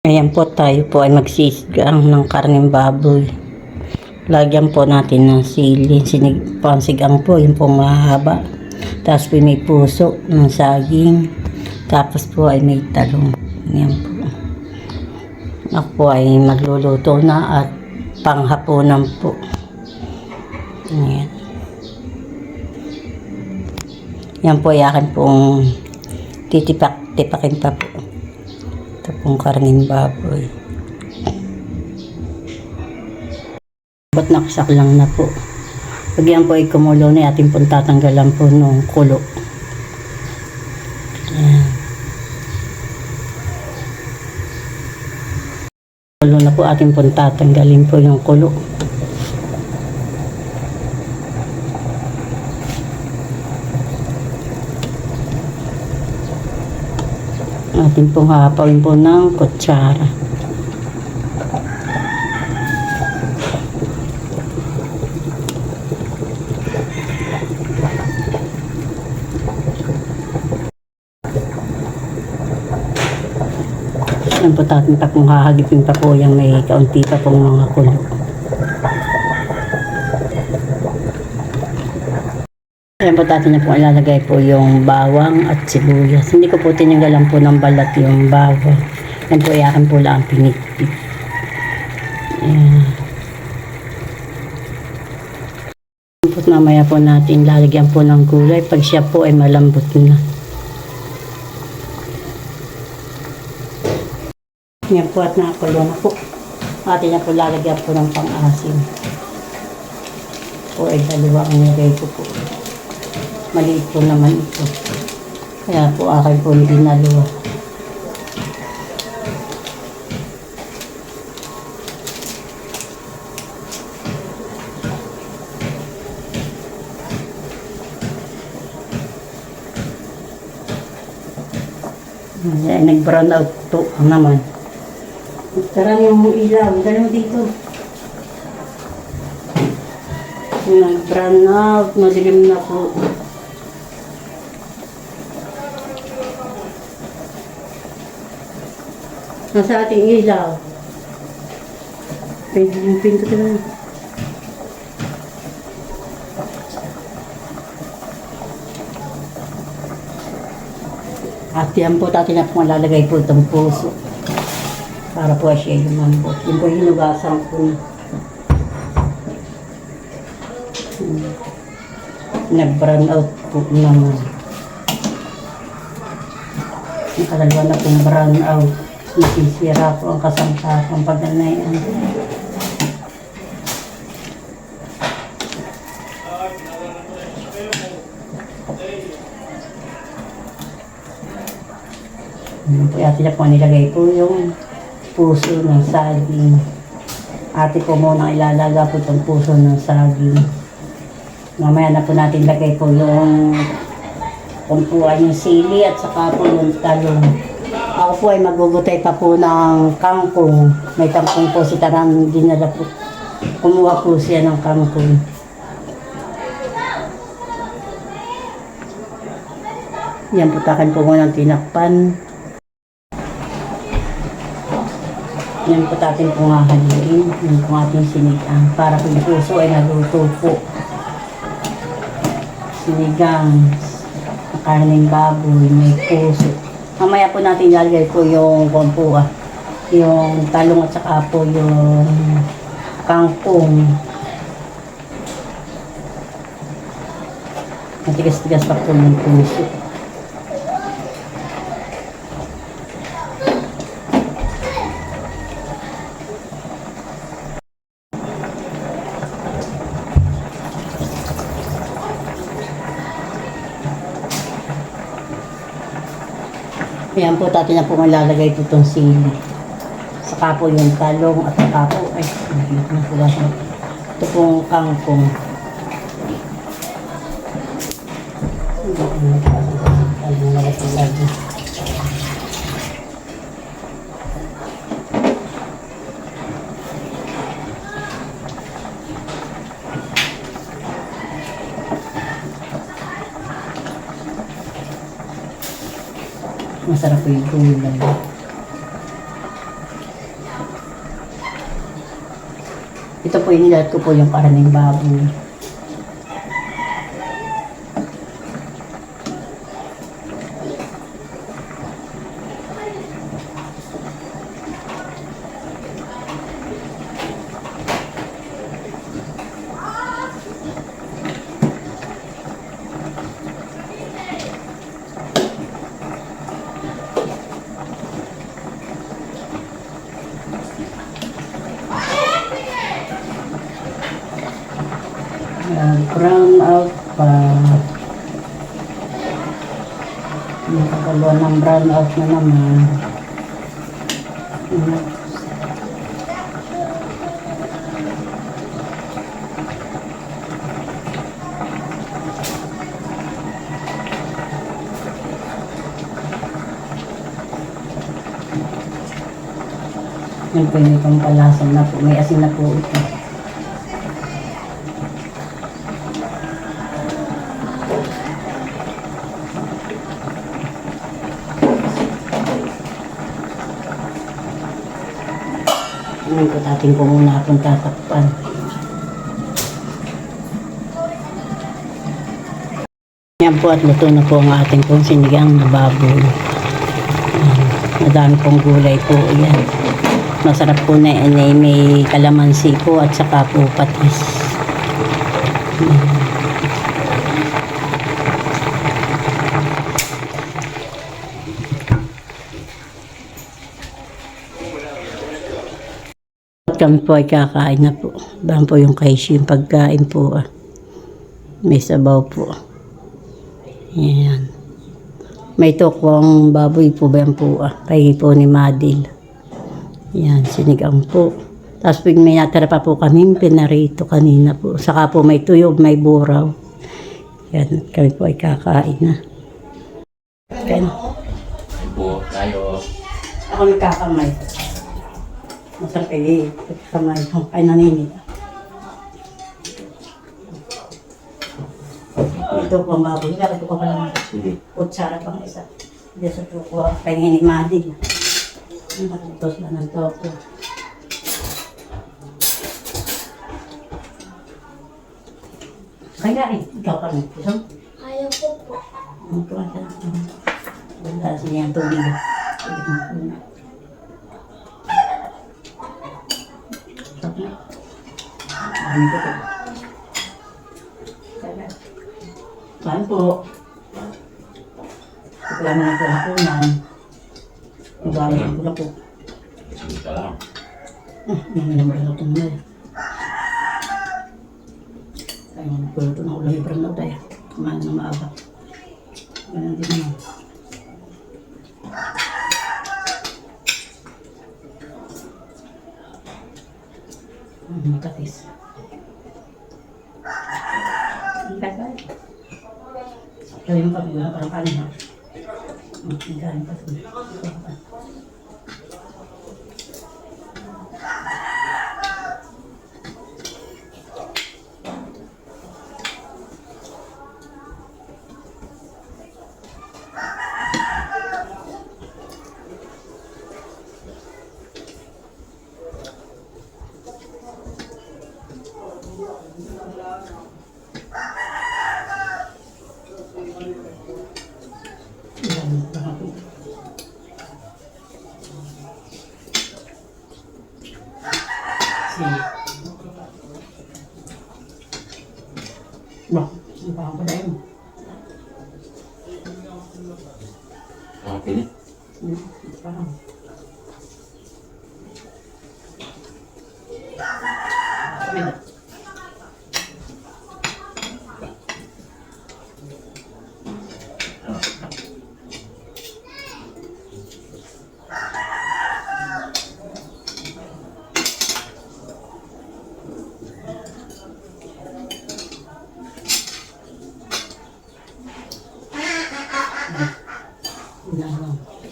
Ayan po, tayo po ay magsisigang ng karneng baboy. Lagyan po natin ng sili, pansigang po, yung po mahaba. Tapos po may puso ng saging. Tapos po ay may talong. Ayan po. Ako po ay magluluto na at panghapunan po. Ayan. Yan po ay akin pong tipakin pa po. Ito pong karneng baboy. Ba't nakasak lang na po. Pag yan po ay kumulo na, ating pong tatanggalan po nung kulo. Ayan. Kulo na po, ating pong tatanggalin po yung kulo. Ating pong hahapawin po ng kutsara. Yan po tatin pa kung hahagipin pa po yung may kaunti pa pong mga kulo. Ayan po tatin na po ilalagay po yung bawang at sibuyas. Hindi ko po tinanggalan po ng balat yung bawang. Yan po iakan po lang pinigpig. Ayan. Tapos mamaya po natin lalagyan po ng gulay pag siya po ay malambot na. Yan po at nakakulo na po. Atin na po lalagyan po ng pang-asim. Po ay dalawa ang nilagay ko po. Maliit po naman ito. Kaya po akin po hindi naluwa. Nag-brown out to naman. Tara yung ilaw. Dalawa dito. Nag-brown out. Madilim na po. Nasa ating ilaw. Pwede yung pinto ka lang. At yan po natin na po malalagay po itong puso. Para po siya lumambot. Yung po hinugasan po. Nag-brown out po naman. Nakalawa na pong brown out. Nasisira po ang kasangkapang pagdanayan. Po ate na po nilagay po yung puso ng saging. Ate po muna ilalaga po itong puso ng saging. Mamaya na po natin lagay po yung kumpuan yung sili at saka po yung talong. Ako po ay magugutay pa po ng kangkong. May kangkong po si Tarang dinala po. Kumuha po siya ng kangkong. Yan po takan po muna ng tinakpan. Yan po natin po hahaluin. Yan po ating sinigang. Para po yung puso ay naluto po. Sinigang. Karneng baboy. May puso. Mamaya po natin ilalagay po yung kumpuha. Yung talong at saka po yung kangkong. Matigas-tigas pa po yung puso. Ayan po, natin na po malalagay po itong sili. Saka po yung talong at saka po, ay, ito pong kangkong. Masarap po yung gulay. Ito po yung nilalat ko po yung karaming baboy. Brown out pa. Nakakaluan ng brown out na naman. Yan po yung pampalasan na po. May asin na po ito. Ngayon po natin po muna akong tatakpan. Yan po at luto na po ang ating pong sinigang na baboy. Madami pong gulay po yan. Masarap po na yan, may kalamansi po at saka po patis. At kami po ay kakain na po. Baan po yung kaishi, yung pagkain po. May sabaw po. Yan. May tokwang baboy po ba yan po. Kaya po ni Madil. Yan, sinigang po. Tapos may natira pa po kami pinarito kanina po. Saka po may tuyog, may buraw. Yan, kami po ay kakain na. Kain. Kain po tayo. Ako nagkakamay. Masarap kayo kamay. Ay naninit. Ito po ang baboy. Bakit ko pa lang kutsara pang isa. Hindi sa po ko. Pahingin ni Madil. Matutos na ng toko. Kaya ikaw ka rin. Ayaw ko po. Ang tuwan ka na. Wala siya yung tubig. Ano ko po? Saan po? Wala na lang po hapunan. Magalit ko na po. Sige ka lang. Naman na ito na eh. Kaya nagpulo ito ng ulang ibrang na tayo. Kumain na maaga. Ganun din naman. Matatis. Ang tagal. Kaya yung pag-ulang parang kanin ha. Ang kanin pa ito. Wah, ang pahang pala yun. Okay. Pahang. Kamila.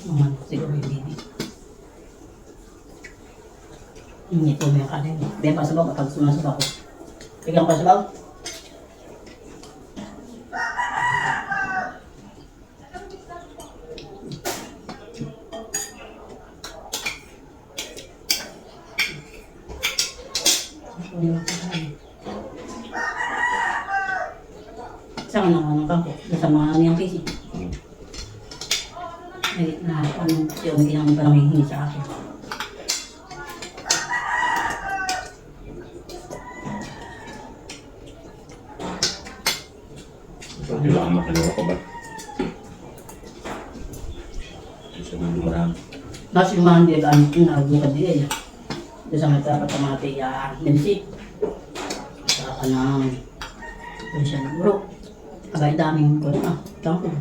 Naman, siguro yung baby. Hindi po may kanin. Hindi pa sabaw kapag sumasabaw ko. Bigyan ko sabaw. Saka naman ang kako. Sa mga niyang PC. Hmm. Ay, na ano, yung ginang pa nang hihingi sa akin. So, kailangan makalawa ka ba? Isa na marami. Nasi yung mga hindi ang nagbuka din. Doon sa mga dapat tamati minsit. Saka ng doon siya naguro. Agay daming ko na. Tangko.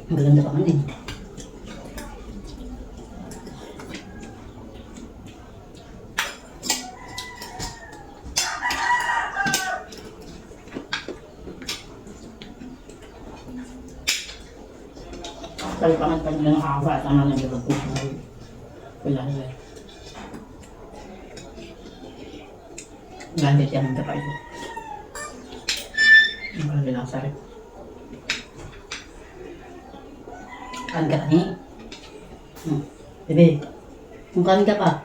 Maganda pa man din. Kaya pangat pa nila ng awa at ang mga nagagawin ko. Wala nila. Gandit yan ang kapay ko. Ang parang bilang sarip. Kain ka ni? Bebe, kung kain ka pa.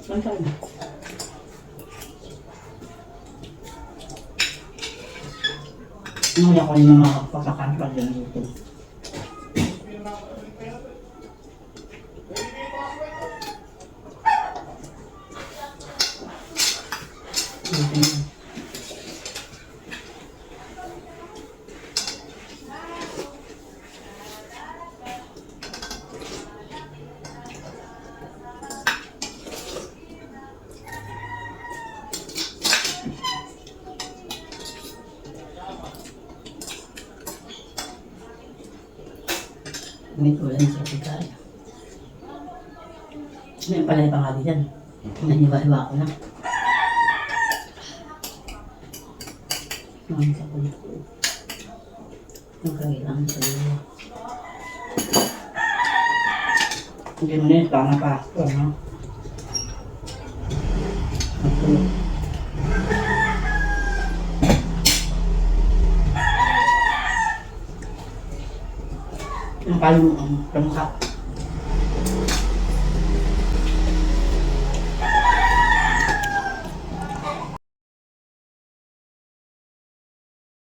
Kain ka na. Ano ako yung mga pagkakantwal yan dito. May tulan sa pagkain. May palay pa nga din yan. Naniwa-hiwa ko na. Ang sa kulit ko. Ang kailangan sa iyo. Hindi mo na ito, napasok, no? Matulog. Ang kalong, kamukha.